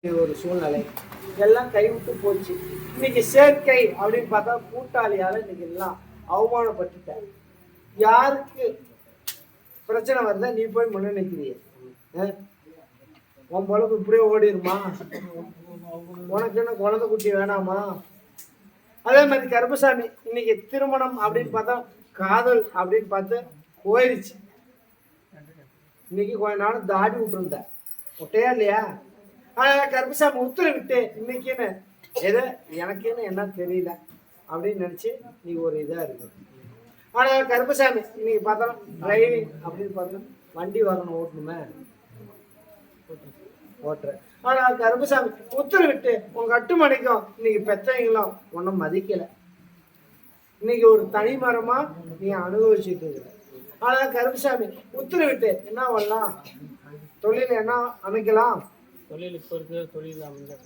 ஒரு சூழ்நிலை எல்லாம் கைவிட்டு போச்சு. இன்னைக்கு சேர்க்கை அப்படின்னு பார்த்தா கூட்டாளியால இன்னைக்கு எல்லாம் அவமானப்பட்டுட்டேன். யாருக்கு பிரச்சனை வருதா நீ போய் முன்ன நிற்கிறிய? உன் பொழப்பு இப்படியே ஓடிடுமா? உனக்கு என்ன குழந்தை குட்டி வேணாமா? அதே மாதிரி கருப்பசாமி இன்னைக்கு திருமணம் அப்படின்னு பார்த்தா காதல் அப்படின்னு பார்த்து போயிடுச்சு. இன்னைக்கு கொஞ்ச நாள் தாடி விட்டுருந்த ஒட்டையா இல்லையா? கருப்பசாமி உத்தரவிட்டு இன்னைக்குன்னு எது எனக்குன்னு என்ன தெரியல அப்படின்னு நினைச்சு நீ ஒரு இதா இருக்கு. ஆனா கருப்பசாமி இன்னைக்கு பார்த்தா டிரைவிங் அப்படின்னு பார்த்தா வண்டி வரணும் ஓட்டணுமே ஓட்டுற. ஆனா கருப்பசாமி உத்தரவிட்டு உங்க கட்டுமணிக்கும் இன்னைக்கு பெற்றவங்களும் ஒன்னும் மதிக்கல. இன்னைக்கு ஒரு தனி மரமா நீ அனுபவிச்சுட்டு இருக்க. ஆனா கருப்பசாமி உத்தரவிட்டு என்ன பண்ணலாம், தொழில் என்ன அமைக்கலாம்? தொழில் இப்போ இருக்கிற தொழில் அமைஞ்சா